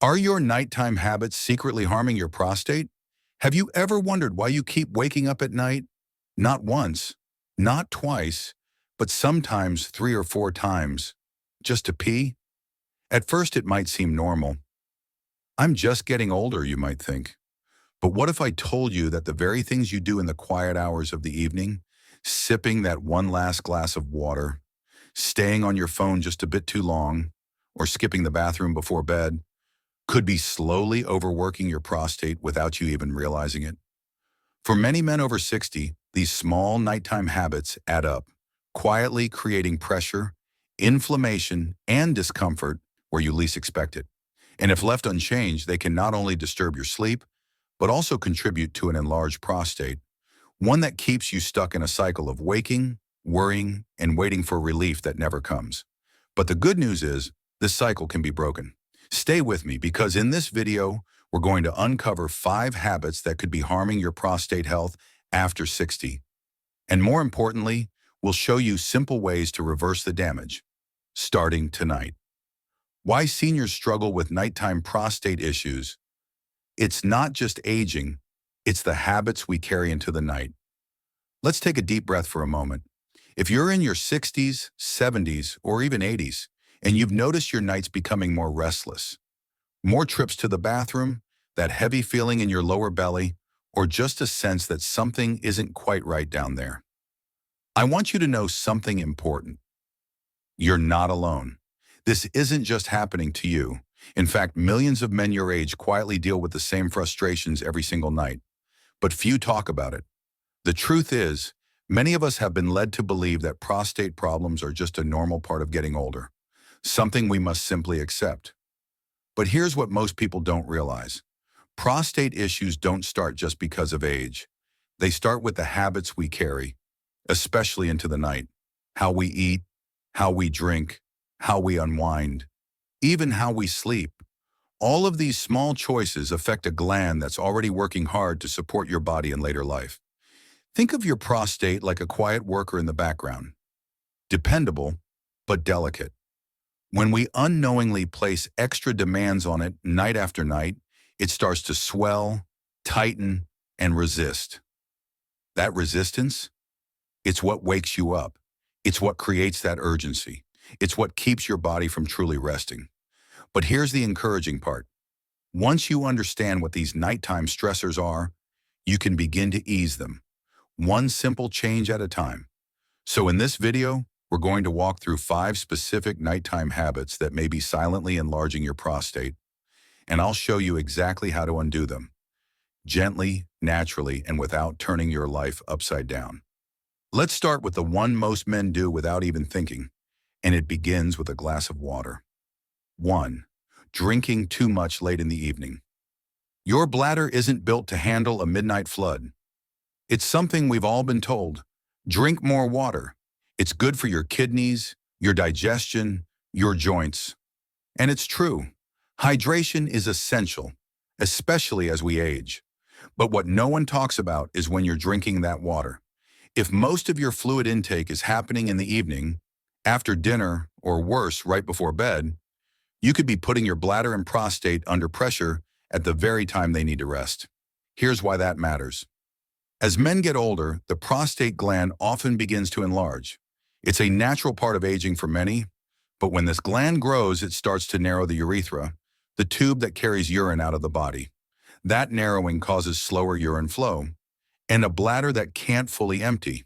Are your nighttime habits secretly harming your prostate? Have you ever wondered why you keep waking up at night? Not once, not twice, but sometimes 3 or 4 times, just to pee? At first it might seem normal. I'm just getting older, you might think. But what if I told you that the very things you do in the quiet hours of the evening, sipping that one last glass of water, staying on your phone just a bit too long, or skipping the bathroom before bed, could be slowly overworking your prostate without you even realizing it? For many men over 60, these small nighttime habits add up, quietly creating pressure, inflammation, and discomfort where you least expect it. And if left unchanged, they can not only disturb your sleep, but also contribute to an enlarged prostate, one that keeps you stuck in a cycle of waking, worrying, and waiting for relief that never comes. But the good news is, this cycle can be broken. Stay with me because in this video, we're going to uncover 5 habits that could be harming your prostate health after 60. And more importantly, we'll show you simple ways to reverse the damage, starting tonight. Why seniors struggle with nighttime prostate issues. It's not just aging, it's the habits we carry into the night. Let's take a deep breath for a moment. If you're in your 60s, 70s, or even 80s, and you've noticed your nights becoming more restless, more trips to the bathroom, that heavy feeling in your lower belly, or just a sense that something isn't quite right down there, I want you to know something important. You're not alone. This isn't just happening to you. In fact, millions of men your age quietly deal with the same frustrations every single night, but few talk about it. The truth is, many of us have been led to believe that prostate problems are just a normal part of getting older, something we must simply accept. But here's what most people don't realize. Prostate issues don't start just because of age. They start with the habits we carry, especially into the night. How we eat, how we drink, how we unwind, even how we sleep. All of these small choices affect a gland that's already working hard to support your body in later life. Think of your prostate like a quiet worker in the background, dependable, but delicate. When we unknowingly place extra demands on it night after night, it starts to swell, tighten, and resist. That resistance, it's what wakes you up. It's what creates that urgency. It's what keeps your body from truly resting. But here's the encouraging part. Once you understand what these nighttime stressors are, you can begin to ease them, one simple change at a time. So in this video, we're going to walk through 5 specific nighttime habits that may be silently enlarging your prostate, and I'll show you exactly how to undo them, gently, naturally, and without turning your life upside down. Let's start with the one most men do without even thinking, and it begins with a glass of water. 1. Drinking too much late in the evening. Your bladder isn't built to handle a midnight flood. It's something we've all been told. Drink more water. It's good for your kidneys, your digestion, your joints. And it's true. Hydration is essential, especially as we age. But what no one talks about is when you're drinking that water. If most of your fluid intake is happening in the evening, after dinner, or worse, right before bed, you could be putting your bladder and prostate under pressure at the very time they need to rest. Here's why that matters. As men get older, the prostate gland often begins to enlarge. It's a natural part of aging for many, but when this gland grows, it starts to narrow the urethra, the tube that carries urine out of the body. That narrowing causes slower urine flow, and a bladder that can't fully empty.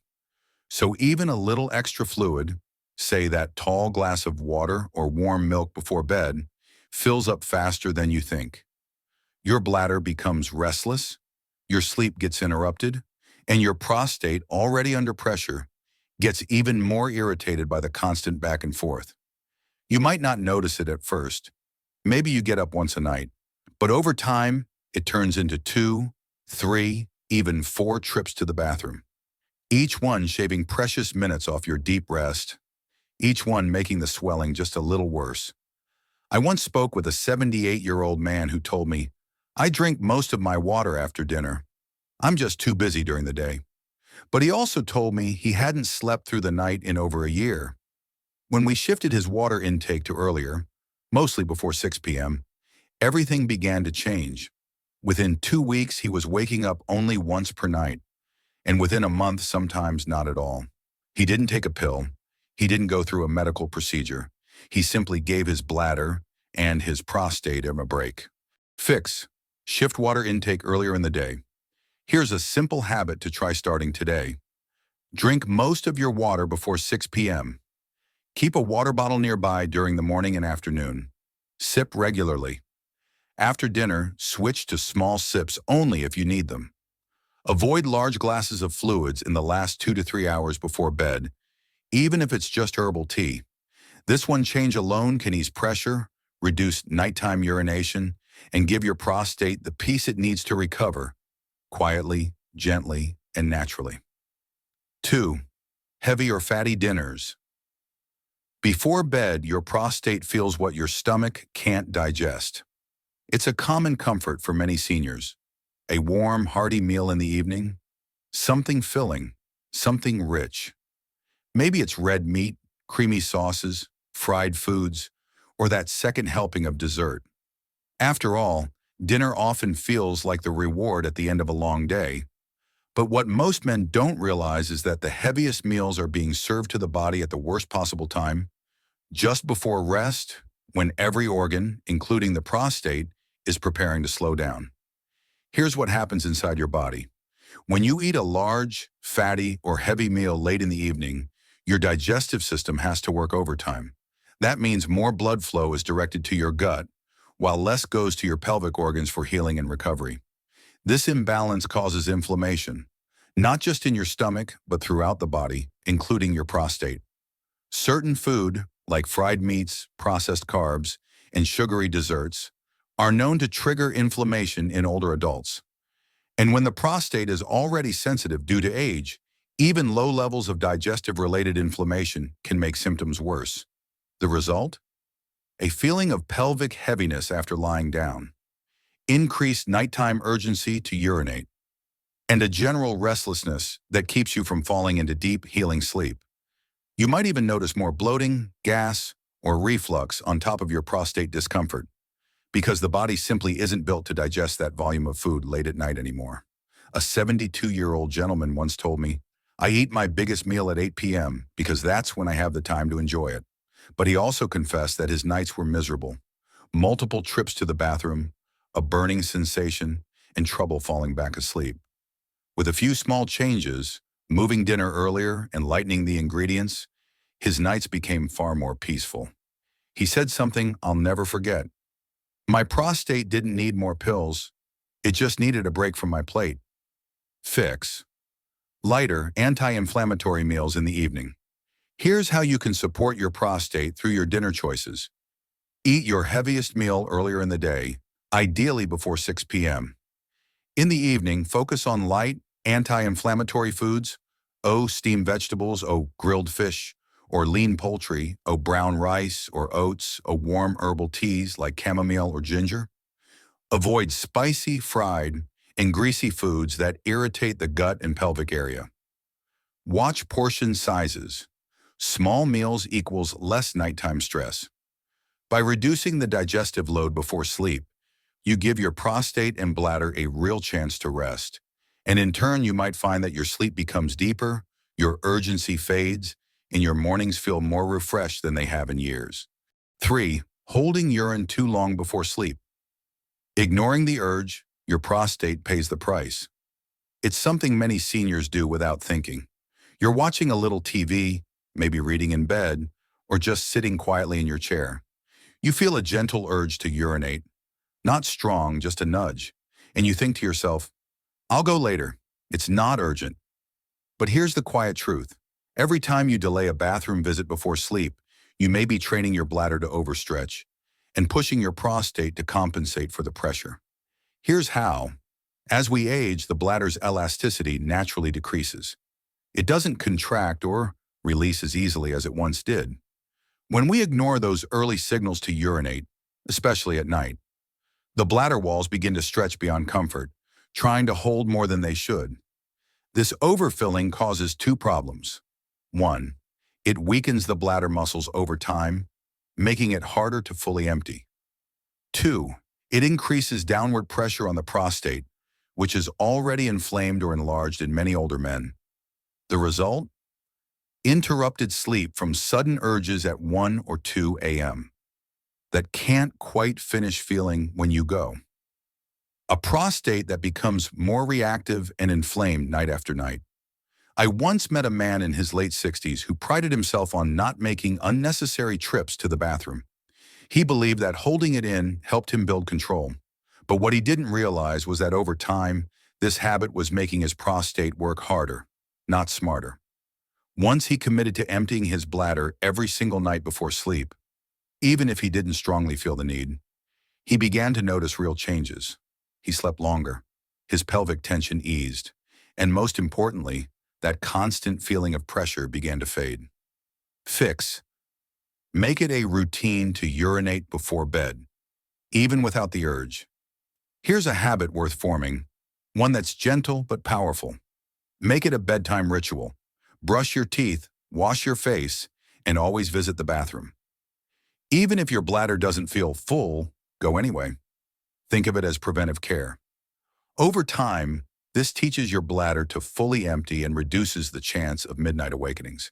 So even a little extra fluid, say that tall glass of water or warm milk before bed, fills up faster than you think. Your bladder becomes restless, your sleep gets interrupted, and your prostate, already under pressure, gets even more irritated by the constant back and forth. You might not notice it at first. Maybe you get up once a night, but over time, it turns into 2, 3, even 4 trips to the bathroom. Each one shaving precious minutes off your deep rest, each one making the swelling just a little worse. I once spoke with a 78-year-old man who told me, "I drink most of my water after dinner. I'm just too busy during the day." But he also told me he hadn't slept through the night in over a year. When we shifted his water intake to earlier, mostly before 6 p.m., Everything began to change. Within 2 weeks, he was waking up only once per night, and within a month, sometimes not at all. He didn't take a pill. He didn't go through a medical procedure. He simply gave his bladder and his prostate a break. Fix. Shift water intake earlier in the day. Here's a simple habit to try starting today. Drink most of your water before 6 p.m. Keep a water bottle nearby during the morning and afternoon. Sip regularly. After dinner, switch to small sips only if you need them. Avoid large glasses of fluids in the last 2 to 3 hours before bed, even if it's just herbal tea. This one change alone can ease pressure, reduce nighttime urination, and give your prostate the peace it needs to recover, quietly, gently, and naturally. 2. Heavy or fatty dinners. Before bed, your prostate feels what your stomach can't digest. It's a common comfort for many seniors. A warm, hearty meal in the evening, something filling, something rich. Maybe it's red meat, creamy sauces, fried foods, or that second helping of dessert. After all, dinner often feels like the reward at the end of a long day. But what most men don't realize is that the heaviest meals are being served to the body at the worst possible time, just before rest, when every organ, including the prostate, is preparing to slow down. Here's what happens inside your body. When you eat a large, fatty, or heavy meal late in the evening, your digestive system has to work overtime. That means more blood flow is directed to your gut, while less goes to your pelvic organs for healing and recovery. This imbalance causes inflammation, not just in your stomach, but throughout the body, including your prostate. Certain food, like fried meats, processed carbs, and sugary desserts, are known to trigger inflammation in older adults. And when the prostate is already sensitive due to age, even low levels of digestive-related inflammation can make symptoms worse. The result? A feeling of pelvic heaviness after lying down, increased nighttime urgency to urinate, and a general restlessness that keeps you from falling into deep, healing sleep. You might even notice more bloating, gas, or reflux on top of your prostate discomfort, because the body simply isn't built to digest that volume of food late at night anymore. A 72-year-old gentleman once told me, "I eat my biggest meal at 8 p.m. because that's when I have the time to enjoy it." But he also confessed that his nights were miserable. Multiple trips to the bathroom, a burning sensation, and trouble falling back asleep. With a few small changes, moving dinner earlier and lightening the ingredients, his nights became far more peaceful. He said something I'll never forget. "My prostate didn't need more pills. It just needed a break from my plate." Fix. Lighter, anti-inflammatory meals in the evening. Here's how you can support your prostate through your dinner choices. Eat your heaviest meal earlier in the day, ideally before 6 p.m. In the evening, focus on light, anti-inflammatory foods, steamed vegetables, grilled fish, or lean poultry, brown rice or oats, warm herbal teas like chamomile or ginger. Avoid spicy, fried, and greasy foods that irritate the gut and pelvic area. Watch portion sizes. Small meals equals less nighttime stress. By reducing the digestive load before sleep, you give your prostate and bladder a real chance to rest. And in turn, you might find that your sleep becomes deeper, your urgency fades, and your mornings feel more refreshed than they have in years. 3. Holding urine too long before sleep. Ignoring the urge, your prostate pays the price. It's something many seniors do without thinking. You're watching a little TV, maybe reading in bed, or just sitting quietly in your chair. You feel a gentle urge to urinate, not strong, just a nudge, and you think to yourself, "I'll go later. It's not urgent." But here's the quiet truth. Every time you delay a bathroom visit before sleep, you may be training your bladder to overstretch and pushing your prostate to compensate for the pressure. Here's how. As we age, the bladder's elasticity naturally decreases. It doesn't contract or release as easily as it once did. When we ignore those early signals to urinate, especially at night, the bladder walls begin to stretch beyond comfort, trying to hold more than they should. This overfilling causes two problems. 1. It weakens the bladder muscles over time, making it harder to fully empty. 2. It increases downward pressure on the prostate, which is already inflamed or enlarged in many older men. The result? Interrupted sleep from sudden urges at 1 or 2 a.m. that can't quite finish feeling when you go. A prostate that becomes more reactive and inflamed night after night. I once met a man in his late 60s who prided himself on not making unnecessary trips to the bathroom. He believed that holding it in helped him build control. But what he didn't realize was that over time, this habit was making his prostate work harder, not smarter. Once he committed to emptying his bladder every single night before sleep, even if he didn't strongly feel the need, he began to notice real changes. He slept longer, his pelvic tension eased, and most importantly, that constant feeling of pressure began to fade. Fix. Make it a routine to urinate before bed, even without the urge. Here's a habit worth forming, one that's gentle but powerful. Make it a bedtime ritual. Brush your teeth, wash your face, and always visit the bathroom. Even if your bladder doesn't feel full, go anyway. Think of it as preventive care. Over time, this teaches your bladder to fully empty and reduces the chance of midnight awakenings.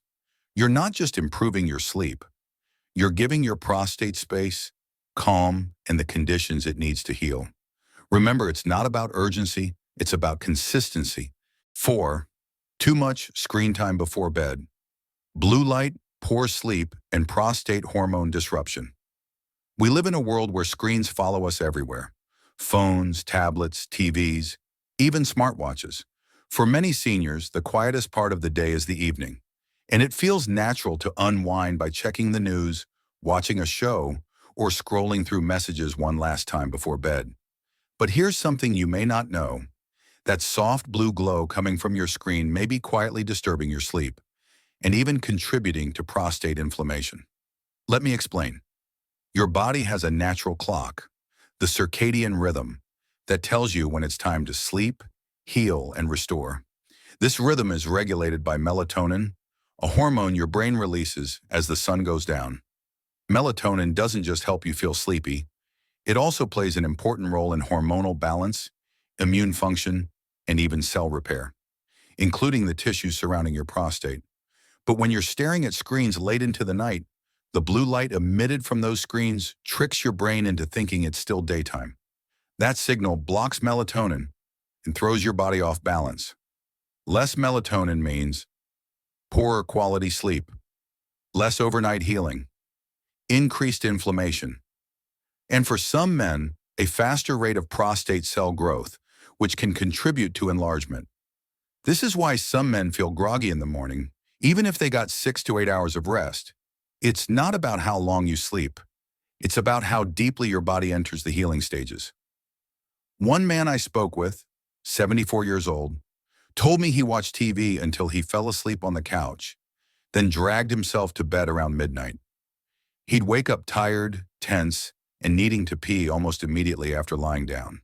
You're not just improving your sleep, you're giving your prostate space, calm, and the conditions it needs to heal. Remember, it's not about urgency, it's about consistency. 4. Too much screen time before bed. Blue light, poor sleep, and prostate hormone disruption. We live in a world where screens follow us everywhere. Phones, tablets, TVs, even smartwatches. For many seniors, the quietest part of the day is the evening, and it feels natural to unwind by checking the news, watching a show, or scrolling through messages one last time before bed. But here's something you may not know. That soft blue glow coming from your screen may be quietly disturbing your sleep, and even contributing to prostate inflammation. Let me explain. Your body has a natural clock, the circadian rhythm, that tells you when it's time to sleep, heal, and restore. This rhythm is regulated by melatonin, a hormone your brain releases as the sun goes down. Melatonin doesn't just help you feel sleepy, it also plays an important role in hormonal balance, immune function, and even cell repair, including the tissue surrounding your prostate. But when you're staring at screens late into the night, the blue light emitted from those screens tricks your brain into thinking it's still daytime. That signal blocks melatonin and throws your body off balance. Less melatonin means poorer quality sleep, less overnight healing, increased inflammation, and for some men, a faster rate of prostate cell growth, which can contribute to enlargement. This is why some men feel groggy in the morning, even if they got 6 to 8 hours of rest. It's not about how long you sleep. It's about how deeply your body enters the healing stages. One man I spoke with, 74 years old, told me he watched TV until he fell asleep on the couch, then dragged himself to bed around midnight. He'd wake up tired, tense, and needing to pee almost immediately after lying down.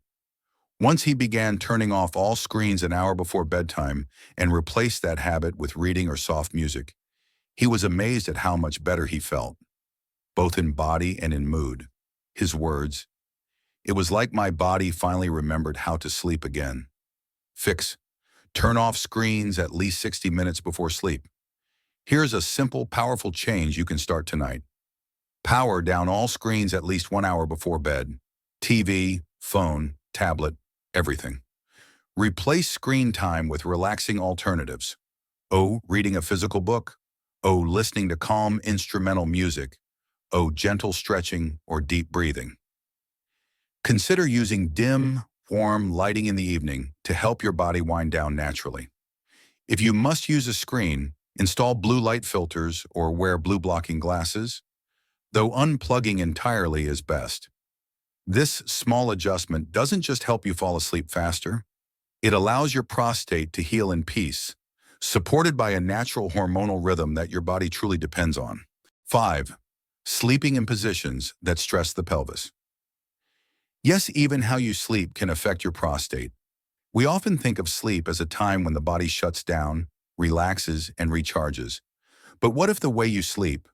Once he began turning off all screens an hour before bedtime and replaced that habit with reading or soft music, he was amazed at how much better he felt, both in body and in mood. His words, "It was like my body finally remembered how to sleep again." Fix. Turn off screens at least 60 minutes before sleep. Here's a simple, powerful change you can start tonight. Power down all screens at least 1 hour before bed. TV, phone, tablet, everything. Replace screen time with relaxing alternatives. Reading a physical book. Listening to calm instrumental music. Gentle stretching or deep breathing. Consider using dim, warm lighting in the evening to help your body wind down naturally. If you must use a screen, install blue light filters or wear blue blocking glasses, though unplugging entirely is best. This small adjustment doesn't just help you fall asleep faster, it allows your prostate to heal in peace, supported by a natural hormonal rhythm that your body truly depends on. 5. Sleeping in positions that stress the pelvis. Yes, even how you sleep can affect your prostate. We often think of sleep as a time when the body shuts down, relaxes, and recharges. But what if the way you sleep,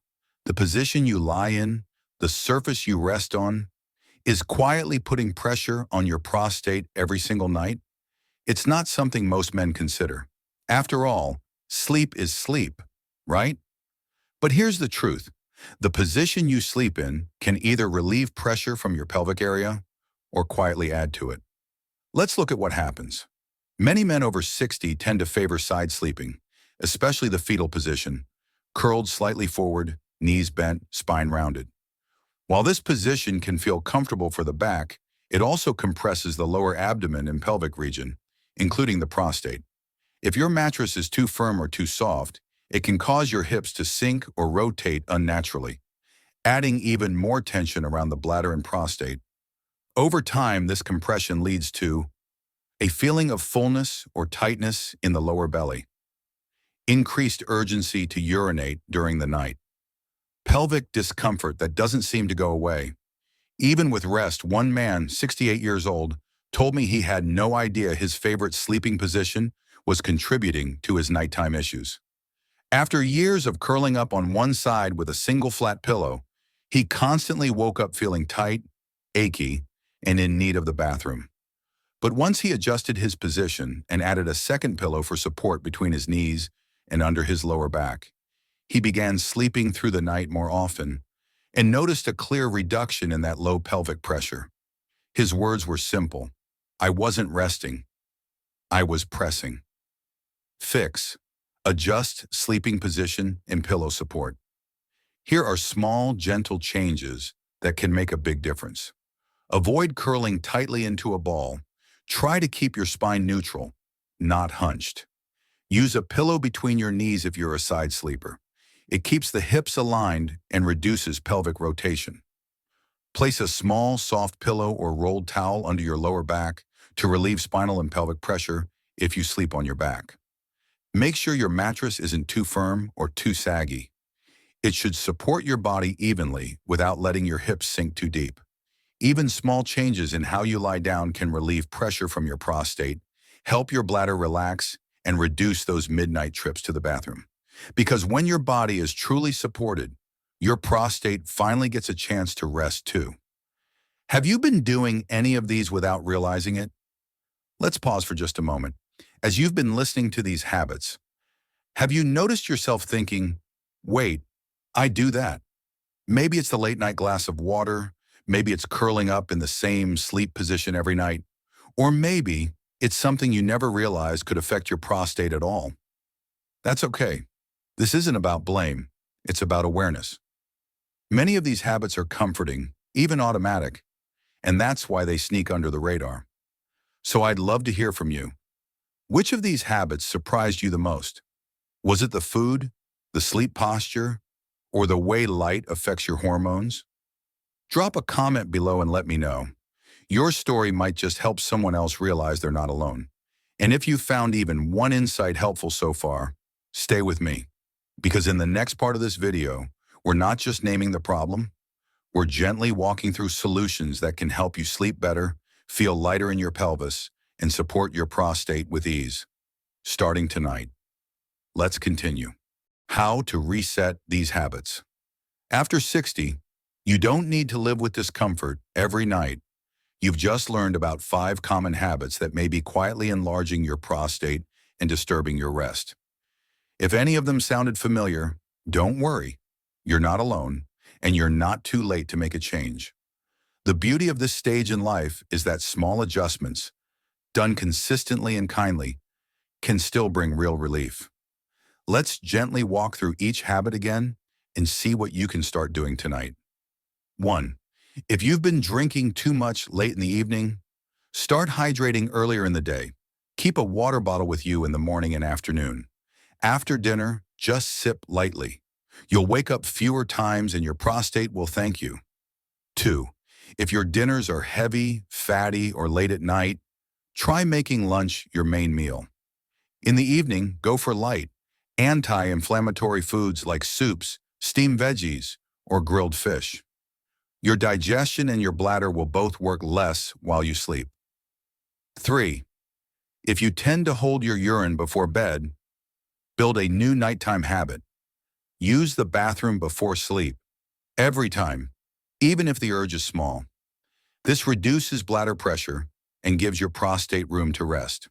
the position you lie in, the surface you rest on, Is quietly putting pressure on your prostate every single night? It's not something most men consider. After all, sleep is sleep, right? But here's the truth. The position you sleep in can either relieve pressure from your pelvic area or quietly add to it. Let's look at what happens. Many men over 60 tend to favor side sleeping, especially the fetal position, curled slightly forward, knees bent, spine rounded. While this position can feel comfortable for the back, it also compresses the lower abdomen and pelvic region, including the prostate. If your mattress is too firm or too soft, it can cause your hips to sink or rotate unnaturally, adding even more tension around the bladder and prostate. Over time, this compression leads to a feeling of fullness or tightness in the lower belly, increased urgency to urinate during the night, pelvic discomfort that doesn't seem to go away. Even with rest, one man, 68 years old, told me he had no idea his favorite sleeping position was contributing to his nighttime issues. After years of curling up on one side with a single flat pillow, he constantly woke up feeling tight, achy, and in need of the bathroom. But once he adjusted his position and added a second pillow for support between his knees and under his lower back, he began sleeping through the night more often and noticed a clear reduction in that low pelvic pressure. His words were simple. I wasn't resting. I was pressing. Fix. Adjust sleeping position and pillow support. Here are small, gentle changes that can make a big difference. Avoid curling tightly into a ball. Try to keep your spine neutral, not hunched. Use a pillow between your knees if you're a side sleeper. It keeps the hips aligned and reduces pelvic rotation. Place a small, soft pillow or rolled towel under your lower back to relieve spinal and pelvic pressure if you sleep on your back. Make sure your mattress isn't too firm or too saggy. It should support your body evenly without letting your hips sink too deep. Even small changes in how you lie down can relieve pressure from your prostate, help your bladder relax, and reduce those midnight trips to the bathroom. Because when your body is truly supported, your prostate finally gets a chance to rest too. Have you been doing any of these without realizing it? Let's pause for just a moment. As you've been listening to these habits, have you noticed yourself thinking, wait, I do that? Maybe it's the late night glass of water, maybe it's curling up in the same sleep position every night, or maybe it's something you never realized could affect your prostate at all. That's okay. This isn't about blame, it's about awareness. Many of these habits are comforting, even automatic, and that's why they sneak under the radar. So I'd love to hear from you. Which of these habits surprised you the most? Was it the food, the sleep posture, or the way light affects your hormones? Drop a comment below and let me know. Your story might just help someone else realize they're not alone. And if you found even one insight helpful so far, stay with me. Because in the next part of this video, we're not just naming the problem, we're gently walking through solutions that can help you sleep better, feel lighter in your pelvis, and support your prostate with ease. Starting tonight. Let's continue. How to reset these habits. After 60, you don't need to live with discomfort every night. You've just learned about 5 common habits that may be quietly enlarging your prostate and disturbing your rest. If any of them sounded familiar, don't worry. You're not alone, and you're not too late to make a change. The beauty of this stage in life is that small adjustments, done consistently and kindly, can still bring real relief. Let's gently walk through each habit again and see what you can start doing tonight. 1. If you've been drinking too much late in the evening, start hydrating earlier in the day. Keep a water bottle with you in the morning and afternoon. After dinner, just sip lightly. You'll wake up fewer times and your prostate will thank you. 2. If your dinners are heavy, fatty, or late at night, try making lunch your main meal. In the evening, go for light, anti-inflammatory foods like soups, steamed veggies, or grilled fish. Your digestion and your bladder will both work less while you sleep. 3. If you tend to hold your urine before bed, build a new nighttime habit. Use the bathroom before sleep, every time, even if the urge is small. This reduces bladder pressure and gives your prostate room to rest.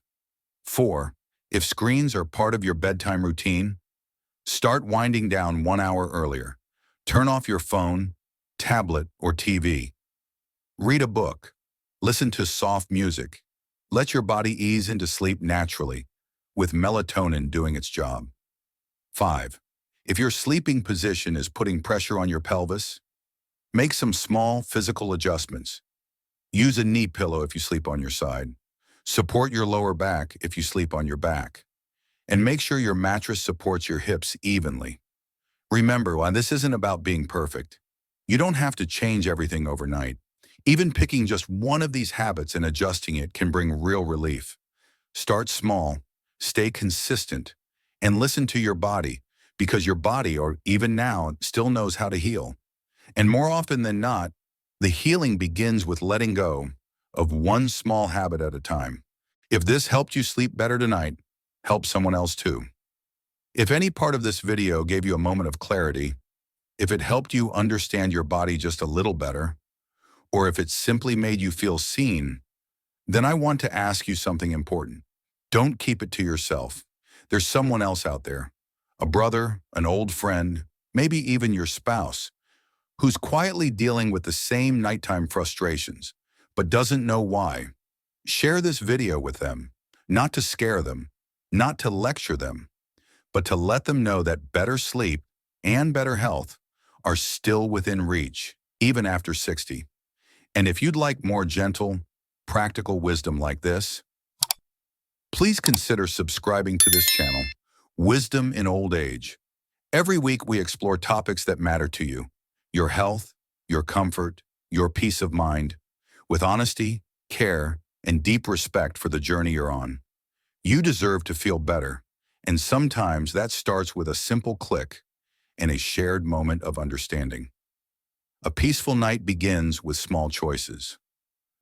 4. If screens are part of your bedtime routine, start winding down 1 hour earlier. Turn off your phone, tablet, or TV. Read a book. Listen to soft music. Let your body ease into sleep naturally, with melatonin doing its job. 5. If your sleeping position is putting pressure on your pelvis, make some small physical adjustments. Use a knee pillow if you sleep on your side. Support your lower back if you sleep on your back. And make sure your mattress supports your hips evenly. Remember, while this isn't about being perfect, you don't have to change everything overnight. Even picking just one of these habits and adjusting it can bring real relief. Start small, stay consistent, and listen to your body, because your body, or even now, still knows how to heal. And more often than not, the healing begins with letting go of one small habit at a time. If this helped you sleep better tonight, help someone else too. If any part of this video gave you a moment of clarity, if it helped you understand your body just a little better, or if it simply made you feel seen, then I want to ask you something important. Don't keep it to yourself. There's someone else out there, a brother, an old friend, maybe even your spouse, who's quietly dealing with the same nighttime frustrations, but doesn't know why. Share this video with them, not to scare them, not to lecture them, but to let them know that better sleep and better health are still within reach, even after 60. And if you'd like more gentle, practical wisdom like this, please consider subscribing to this channel, Wisdom in Old Age. Every week we explore topics that matter to you, your health, your comfort, your peace of mind, with honesty, care, and deep respect for the journey you're on. You deserve to feel better, and sometimes that starts with a simple click and a shared moment of understanding. A peaceful night begins with small choices.